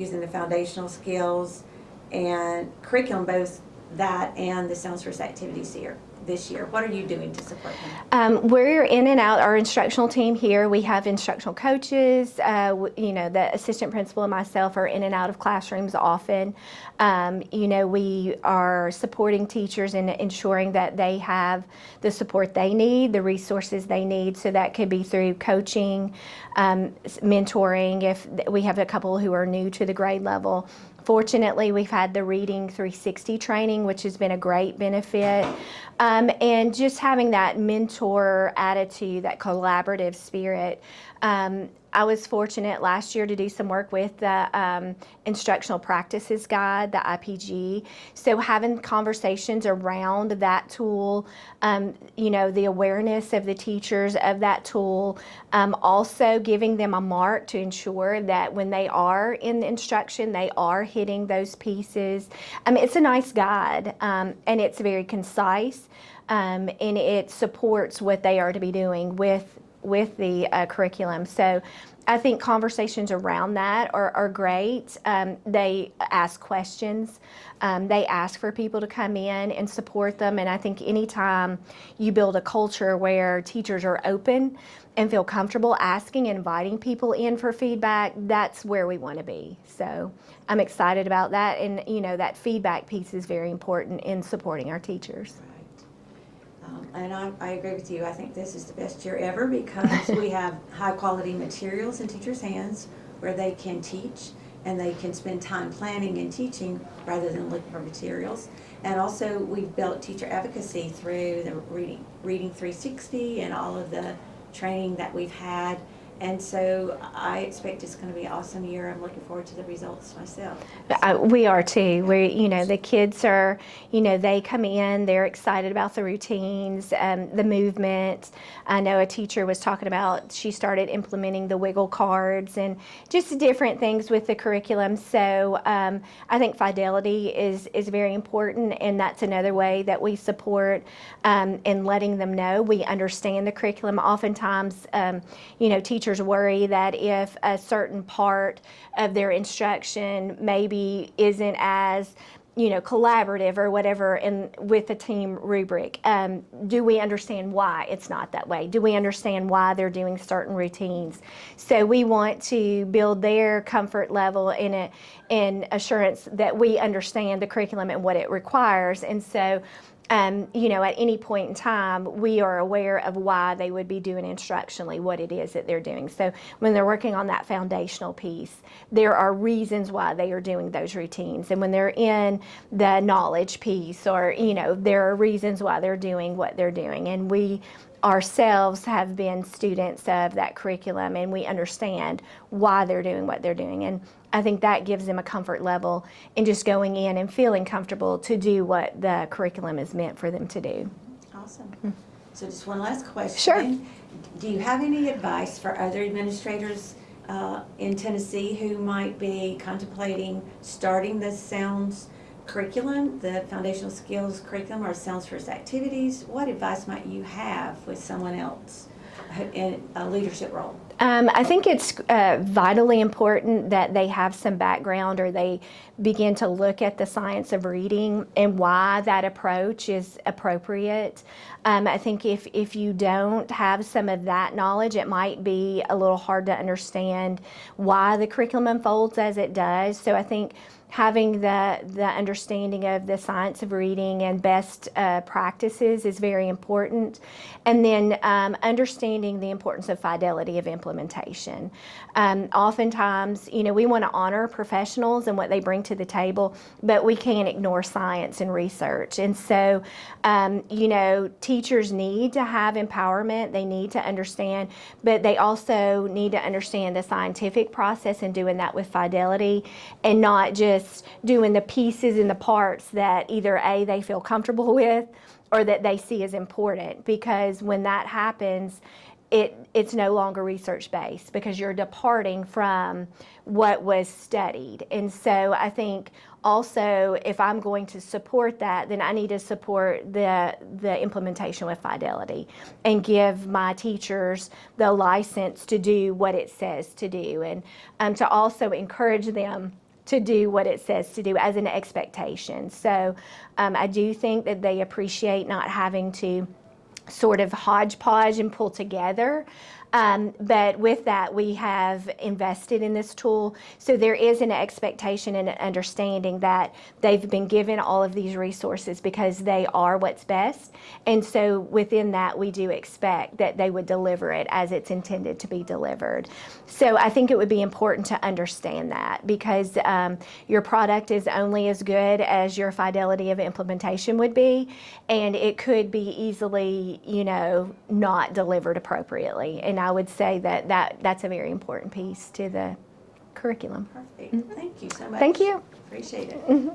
using the foundational skills and curriculum, both that and the Sounds First activities here this year. What are you doing to support them? We're in and out. Our instructional team here, we have instructional coaches. The assistant principal and myself are in and out of classrooms often. We are supporting teachers and ensuring that they have the support they need, the resources they need. So that could be through coaching, mentoring, if we have a couple who are new to the grade level. Fortunately, we've had the Reading 360 training, which has been a great benefit. And just having that mentor attitude, that collaborative spirit. I was fortunate last year to do some work with the Instructional Practices Guide, the IPG. So having conversations around that tool, the awareness of the teachers of that tool, also giving them a mark to ensure that when they are in the instruction, they are hitting those pieces. It's a nice guide, and it's very concise, and it supports what they are to be doing with the curriculum. So I think conversations around that are great. They ask questions. They ask for people to come in and support them. And I think anytime you build a culture where teachers are open and feel comfortable asking and inviting people in for feedback, that's where we want to be. So I'm excited about that. And, that feedback piece is very important in supporting our teachers. And I agree with you. I think this is the best year ever because we have high quality materials in teachers' hands where they can teach and they can spend time planning and teaching rather than looking for materials. And also we've built teacher advocacy through the Reading 360 and all of the training that we've had. And so I expect it's going to be an awesome year. I'm looking forward to the results myself. We are too. The kids are, they come in, they're excited about the routines, the movement. I know a teacher was talking about, she started implementing the wiggle cards and just different things with the curriculum. So I think fidelity is very important, and that's another way that we support in letting them know we understand the curriculum. Oftentimes, teachers worry that if a certain part of their instruction maybe isn't as collaborative or whatever with the team rubric, do we understand why it's not that way? Do we understand why they're doing certain routines? So we want to build their comfort level in assurance that we understand the curriculum and what it requires. And so at any point in time, we are aware of why they would be doing instructionally what it is that they're doing. So when they're working on that foundational piece, there are reasons why they are doing those routines. And when they're in the knowledge piece, or, there are reasons why they're doing what they're doing. And we ourselves have been students of that curriculum, and we understand why they're doing what they're doing. And I think that gives them a comfort level in just going in and feeling comfortable to do what the curriculum is meant for them to do. Awesome. So just one last question. Sure. Do you have any advice for other administrators in Tennessee who might be contemplating starting the Sounds curriculum, the foundational skills curriculum, or Sounds First activities? What advice might you have with someone else in a leadership role? I think it's vitally important that they have some background, or they begin to look at the science of reading and why that approach is appropriate. I think if you don't have some of that knowledge, it might be a little hard to understand why the curriculum unfolds as it does. So I think having the understanding of the science of reading and best practices is very important. And then understanding the importance of fidelity of implementation. Oftentimes, we want to honor professionals and what they bring to the table, but we can't ignore science and research. And so, teachers need to have empowerment. They need to understand, but they also need to understand the scientific process and doing that with fidelity, and not just doing the pieces and the parts that either they feel comfortable with or that they see as important. Because when that happens, it's no longer research-based, because you're departing from what was studied. And so I think also, if I'm going to support that, then I need to support the implementation with fidelity and give my teachers the license to do what it says to do, and to also encourage them to do what it says to do as an expectation. So I do think that they appreciate not having to sort of hodgepodge and pull together. But with that, we have invested in this tool. So there is an expectation and an understanding that they've been given all of these resources because they are what's best. And so within that, we do expect that they would deliver it as it's intended to be delivered. So I think it would be important to understand that, because your product is only as good as your fidelity of implementation would be. And it could be easily, not delivered appropriately. And I would say that's a very important piece to the curriculum. Perfect. Thank you so much. Thank you. Appreciate it.